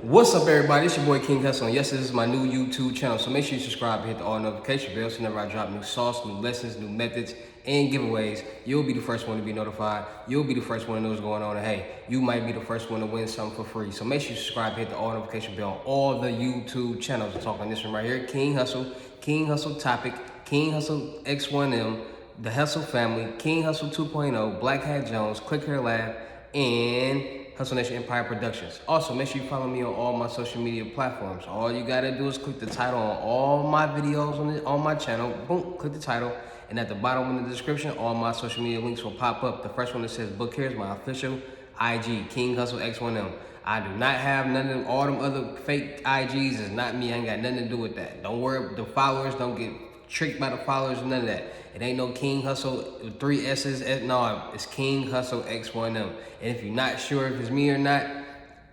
What's up, everybody? It's your boy King Hussle, and yes, this is my new YouTube channel. So make sure you subscribe and hit the all notification bell so whenever I drop new sauce, new lessons, new methods, and giveaways, you'll be the first one to be notified. You'll be the first one to know what's going on. And hey, you might be the first one to win something for free. So make sure you subscribe, hit the all notification bell on all the YouTube channels. I'm talking this one right here, King Hussle Topic, King Hussle X1M, the Hussle Family, King Hussle 2.0, Blachat Jones, Click Hair Lab, and Hustle Nation Empire Productions. Also, make sure you follow me on all my social media platforms. All you gotta do is click the title on all my videos on my channel. Boom, click the title. And at the bottom in the description, all my social media links will pop up. The first one that says book here is my official IG, King Hussle X1M. I do not have none of them, all them other fake IGs is not me. I ain't got nothing to do with that. Don't worry, the followers don't get tricked by the followers, none of that. It ain't no King Hussle with 3 S's. No, it's King Hussle X1M. And if you're not sure if it's me or not,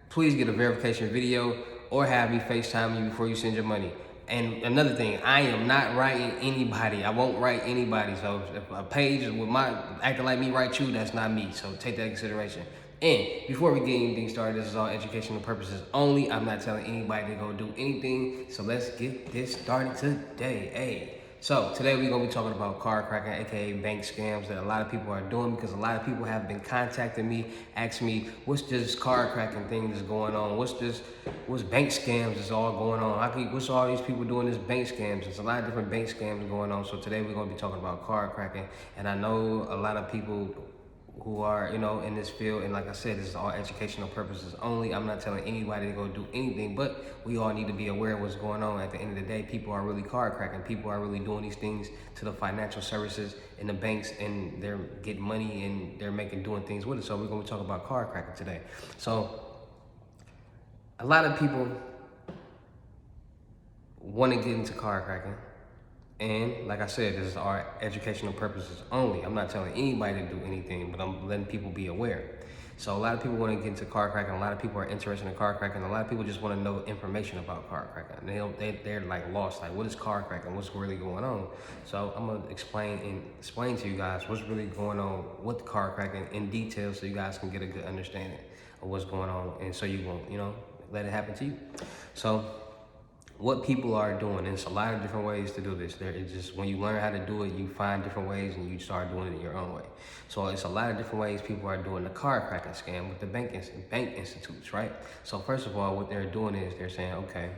please get a verification video or have me FaceTime you before you send your money. And another thing, I am not writing anybody. I won't write anybody. So if a page with my acting like me write you, that's not me. So take that into consideration. And before we get anything started, this is all educational purposes only. I'm not telling anybody to go do anything. So let's get this started today. Hey. So today we're gonna be talking about card cracking, aka bank scams that a lot of people are doing, because a lot of people have been contacting me, asking me, what's this card cracking thing that's going on? What's bank scams that's all going on? What's all these people doing this bank scams? There's a lot of different bank scams going on. So today we're gonna be talking about card cracking. And I know a lot of people who are, in this field, and like I said, this is all educational purposes only. I'm not telling anybody to go do anything, but we all need to be aware of what's going on. At the end of the day, people are really card cracking. People are really doing these things to the financial services and the banks, and they're getting money and they're doing things with it. So we're going to talk about card cracking today. So a lot of people want to get into card cracking. And like I said, this is our educational purposes only. I'm not telling anybody to do anything, but I'm letting people be aware. So a lot of people want to get into card cracking. A lot of people are interested in card cracking. A lot of people just want to know information about card cracking. They're like lost. Like, what is card cracking? What's really going on? So I'm gonna explain to you guys what's really going on with card cracking in detail, so you guys can get a good understanding of what's going on, and so you won't, let it happen to you. So what people are doing, and it's a lot of different ways to do this. It's just when you learn how to do it, you find different ways and you start doing it your own way. So it's a lot of different ways people are doing the card cracking scam with the bank institutes, right? So first of all, what they're doing is they're saying, okay,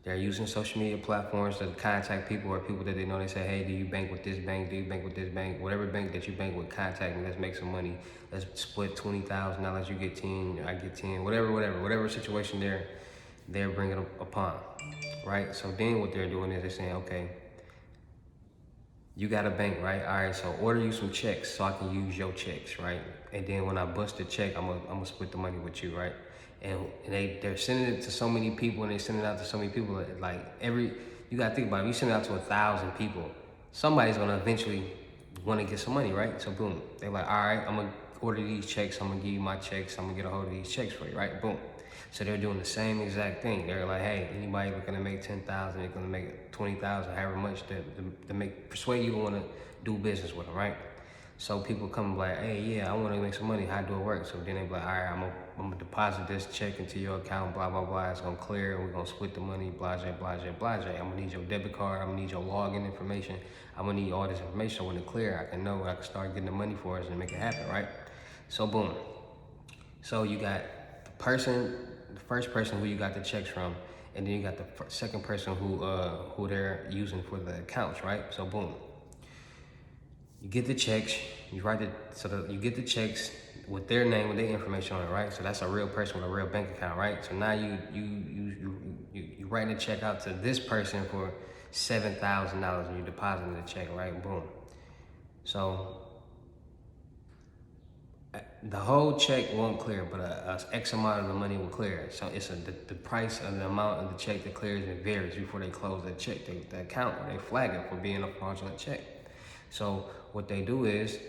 they're using social media platforms to contact people, or people that they know. They say, hey, do you bank with this bank? Do you bank with this bank? Whatever bank that you bank with, contact me. Let's make some money. Let's split $20,000. You get 10, I get 10. Whatever situation they're bringing upon, right? So then what they're doing is they're saying, okay, you got a bank, right? All right, so order you some checks so I can use your checks, right? And then when I bust the check, I'm gonna split the money with you, right? And they're sending it to so many people, and they send it out to so many people. Like you gotta think about it. If you send it out to 1,000 people, somebody's gonna eventually want to get some money, right? So boom, they're like, all right, I'm gonna order these checks. I'm gonna give you my checks. I'm gonna get a hold of these checks for you, right? Boom. So they're doing the same exact thing. They're like, hey, anybody that's gonna make 10,000, they're gonna make 20,000, however much to persuade you to want to do business with them, right? So people come like, hey, yeah, I want to make some money. How do it work? So then they be like, all right, I'm gonna deposit this check into your account, blah blah blah. It's gonna clear, and we're gonna split the money, blase blase blase. I'm gonna need your debit card. I'm gonna need your login information. I'm gonna need all this information. So when it clear, I can know I can start getting the money for us and make it happen, right? So boom. So you got the first person who you got the checks from, and then you got the second person who they're using for the accounts, right? So boom, you get the checks, you get the checks with their name, with their information on it, right? So that's a real person with a real bank account, right? So now you writing a check out to this person for $7,000, and you're depositing the check, right? Boom. So the whole check won't clear, but a X amount of the money will clear. So it's the price of the amount of the check that clears, it varies before they close that check, the account, or they flag it for being a fraudulent check. So what they do is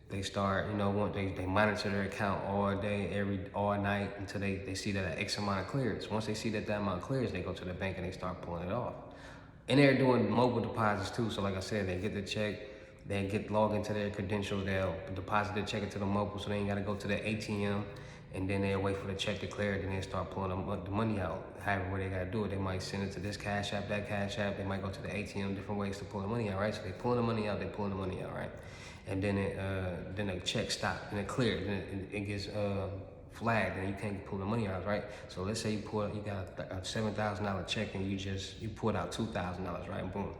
they start, they monitor their account all day, all night until they see that an X amount clears. Once they see that amount clears, they go to the bank and they start pulling it off. And they're doing mobile deposits too. So like I said, they get the check, they log into their credentials, they'll deposit the check into the mobile, so they ain't gotta go to the ATM and then they'll wait for the check to clear, then they start pulling the money out. However way they gotta do it, they might send it to this Cash App, that Cash App. They might go to the ATM, different ways to pull the money out, right? So they pulling the money out, right? And then then the check stops, and it clears, then it gets flagged, and you can't pull the money out, right? So let's say you got a $7,000 check, and you pulled out $2,000, right? Boom,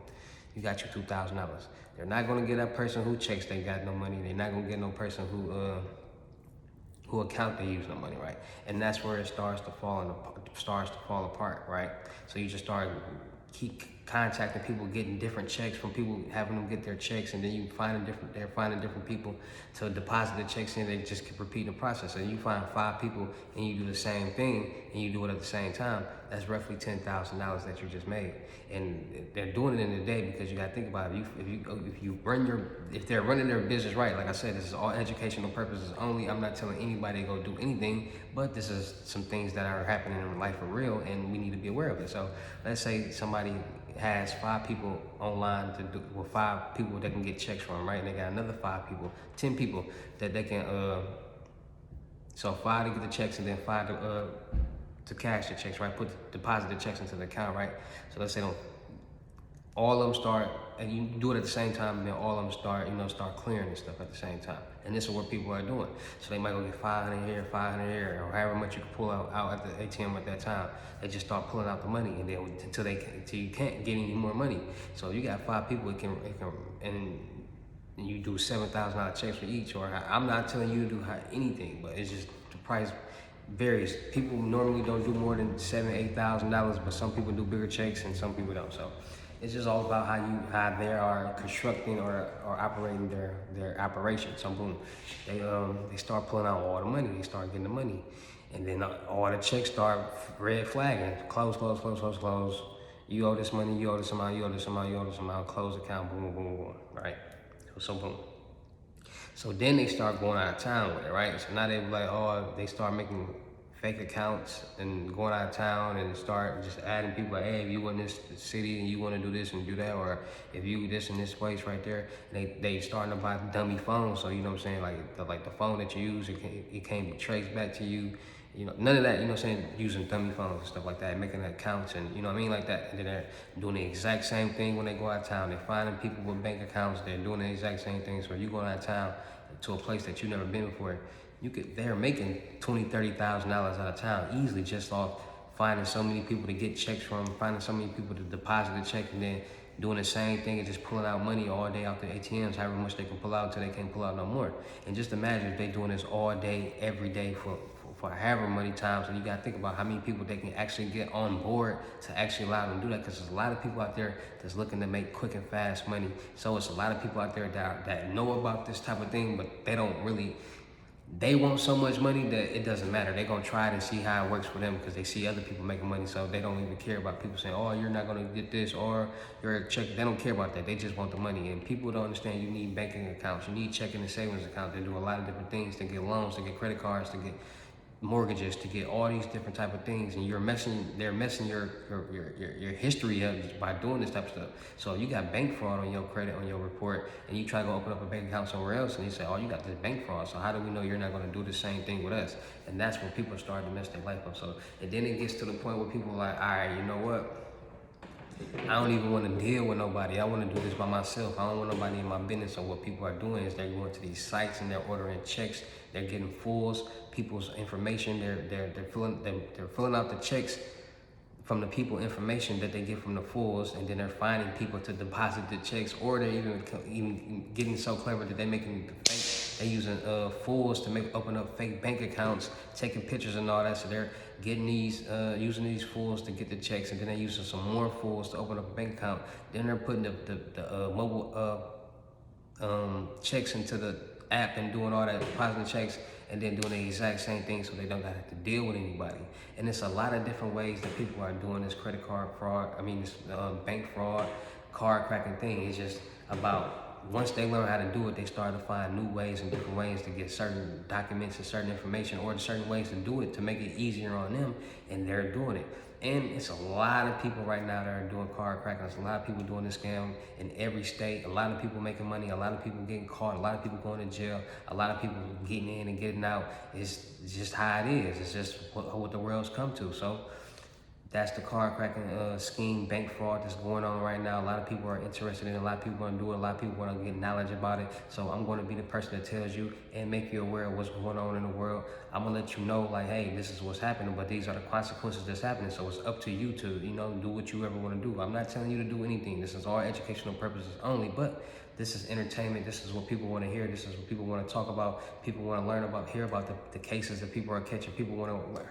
you got your $2,000. They're not gonna get that person who checks they got no money. They're not gonna get no person who account they use no money, right? And that's where it starts to fall apart, right? So you just start keep contacting people, getting different checks from people, having them get their checks, and then they're finding different people to deposit the checks in. They just keep repeating the process. And you find 5 people and you do the same thing and you do it at the same time. That's roughly $10,000 that you just made. And they're doing it in a day because you got to think about it. If they're running their business right, like I said, this is all educational purposes only. I'm not telling anybody to go do anything, but this is some things that are happening in life for real, and we need to be aware of it. So let's say somebody has 5 people online 5 people that can get checks from, right? And they got another 5 people, 10 people that they can, so 5 to get the checks and then 5 to cash the checks, right? Deposit the checks into the account, right? So let's say all of them start, and you do it at the same time, and then all of them start clearing and stuff at the same time. And this is what people are doing. So they might go get 500 here, 500 here, or however much you can pull out at the ATM at that time. They just start pulling out the money, and then until you can't get any more money. So you got 5 people, and you do $7,000 checks for each. Or I'm not telling you to do anything, but it's just the price varies. People normally don't do more than $7,000, $8,000, but some people do bigger checks and some people don't. So it's just all about how they are constructing or operating their operation. So boom, they start pulling out all the money. They start getting the money, and then all the checks start red flagging. Close. You owe this money. You owe this amount. You owe this amount. You owe this amount. Close account. Boom, boom, boom. Right. So boom. So then they start going out of town with it, right? So now they start making fake accounts and going out of town and start just adding people like, hey, if you in this city and you want to do this and do that, or if you this in this place right there, they starting to buy dummy phones. So you know what I'm saying, like the phone that you use, it can't be traced back to you. You know, none of that, you know what I'm saying, using dummy phones and stuff like that, making accounts and, you know what I mean, like that. And then they're doing the exact same thing when they go out of town. They're finding people with bank accounts. They're doing the exact same thing. So you going out of town to a place that you've never been before, they're making $20,000, $30,000 out of town easily just off finding so many people to get checks from, finding so many people to deposit the check, and then doing the same thing and just pulling out money all day out the ATMs, however much they can pull out until they can't pull out no more. And just imagine if they're doing this all day, every day for however many times, and you gotta think about how many people they can actually get on board to actually allow them to do that, because there's a lot of people out there that's looking to make quick and fast money. So it's a lot of people out there that know about this type of thing, but they want so much money that it doesn't matter. They're gonna try it and see how it works for them because they see other people making money, so they don't even care about people saying, oh, you're not gonna get this, or your check. They don't care about that. They just want the money. And people don't understand you need banking accounts. You need checking and savings accounts. They do a lot of different things to get loans, to get credit cards, to get mortgages, to get all these different type of things, and they're messing your history up by doing this type of stuff. So you got bank fraud on your credit, on your report, and you try to go open up a bank account somewhere else, and you say, oh, you got this bank fraud, so how do we know you're not going to do the same thing with us? And that's when people start to mess their life up. So, and then it gets to the point where people are like, all right, you know what, I don't even want to deal with nobody. I want to do this by myself. I don't want nobody in my business. So what people are doing is they're going to these sites and they're ordering checks. They're getting fools, people's information. They're filling out the checks from the people information that they get from the fools, and then they're finding people to deposit the checks, or they're even getting so clever that they're making they're using fools to open up fake bank accounts, taking pictures and all that. So they're getting using these fools to get the checks, and then they're using some more fools to open up a bank account. Then they're putting the mobile checks into the app and doing all that, depositing checks, and then doing the exact same thing so they don't have to deal with anybody. And it's a lot of different ways that people are doing this credit card fraud, this bank fraud, card cracking thing. It's just about once they learn how to do it, they start to find new ways and different ways to get certain documents and certain information, or certain ways to do it to make it easier on them, and they're doing it. And it's a lot of people right now that are doing card cracking. There's a lot of people doing this scam in every state. A lot of people making money. A lot of people getting caught. A lot of people going to jail. A lot of people getting in and getting out. It's just how it is. It's just what the world's come to. So that's the card cracking scheme, bank fraud that's going on right now. A lot of people are interested in it. A lot of people want to do it. A lot of people want to get knowledge about it. So I'm going to be the person that tells you and make you aware of what's going on in the world. I'm going to let you know, like, hey, this is what's happening, but these are the consequences that's happening. So it's up to you to, do what you ever want to do. I'm not telling you to do anything. This is all educational purposes only, but this is entertainment. This is what people want to hear. This is what people want to talk about. People want to learn about, hear about the cases that people are catching. People want to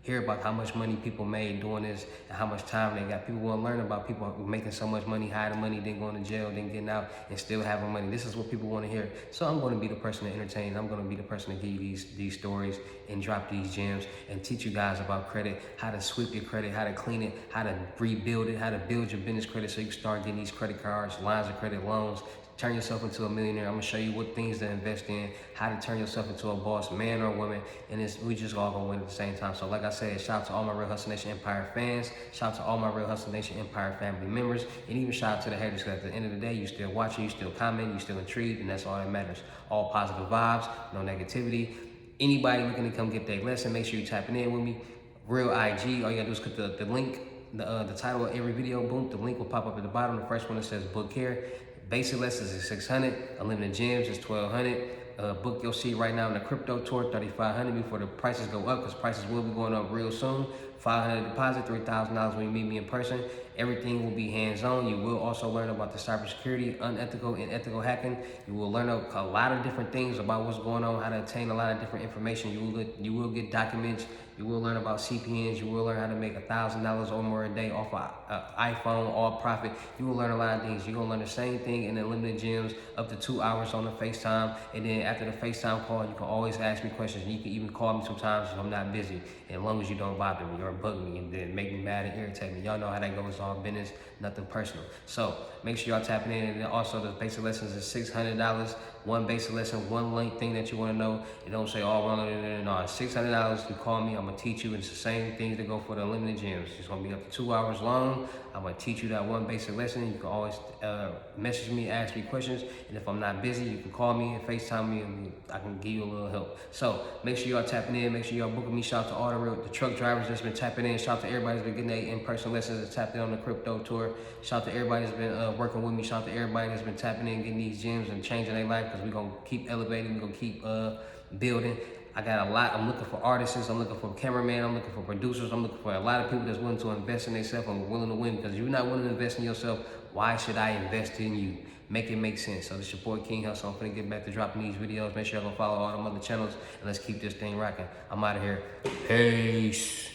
hear about how much money people made doing this and how much time they got. People want to learn about people making so much money, hiding money, then going to jail, then getting out and still having money. This is what people want to hear. So I'm going to be the person to entertain. I'm going to be the person to give you these stories and drop these gems and teach you guys about credit, how to sweep your credit, how to clean it, how to rebuild it, how to build your business credit so you can start getting these credit cards, lines of credit, loans, turn yourself into a millionaire. I'm gonna show you what things to invest in, how to turn yourself into a boss, man or woman, and we just all gonna win at the same time. So like I said, shout out to all my Real Hustle Nation Empire fans, shout out to all my Real Hustle Nation Empire family members, and even shout out to the haters, because at the end of the day, you still watching, you still commenting, you still intrigued, and that's all that matters. All positive vibes, no negativity. Anybody looking to come get their lesson, make sure you're tapping in with me. Real IG, all you gotta do is click the link, the title of every video, boom, the link will pop up at the bottom. The first one that says book here. Basic lessons is 600, unlimited gems is 1200. Book your seat right now in the crypto tour, 3500 before the prices go up, because prices will be going up real soon. 500 deposit, $3,000 when you meet me in person. Everything will be hands-on. You will also learn about the cybersecurity, unethical and ethical hacking. You will learn a lot of different things about what's going on, how to obtain a lot of different information. You will get documents. You will learn about CPNs. You will learn how to make $1,000 or more a day off an iPhone, all profit. You will learn a lot of things. You're gonna learn the same thing in the unlimited gems, up to 2 hours on the FaceTime. And then after the FaceTime call, you can always ask me questions. And you can even call me sometimes if I'm not busy, as long as you don't bother me or bug me and then make me mad and irritate me. Y'all know how that goes. All business, nothing personal. So make sure y'all tapping in. And then also the basic lessons is $600. One basic lesson, one link thing that you want to know. You don't say, oh, well, no, $600. You call me, I'm gonna teach you. It's the same things that go for the unlimited gems. It's gonna be up to 2 hours long. I'm gonna teach you that one basic lesson. You can always message me, ask me questions, and if I'm not busy, you can call me and FaceTime me, and I can give you a little help. So make sure y'all tapping in. Make sure y'all booking me. Shout out to all the truck drivers that's been tapping in. Shout out to everybody that's been getting their in-person lessons that's tapped in on the crypto tour. Shout out to everybody that's been working with me. Shout out to everybody that's been tapping in, getting these gems and changing their life, because we're gonna keep elevating. We're gonna keep building. I got a lot. I'm looking for artists. I'm looking for cameramen. I'm looking for producers. I'm looking for a lot of people that's willing to invest in themselves and willing to win. Because if you're not willing to invest in yourself, why should I invest in you? Make it make sense. So this is your boy King Hussle. I'm gonna get back to dropping these videos. Make sure y'all go follow all them other channels, and let's keep this thing rocking. I'm out of here. Peace.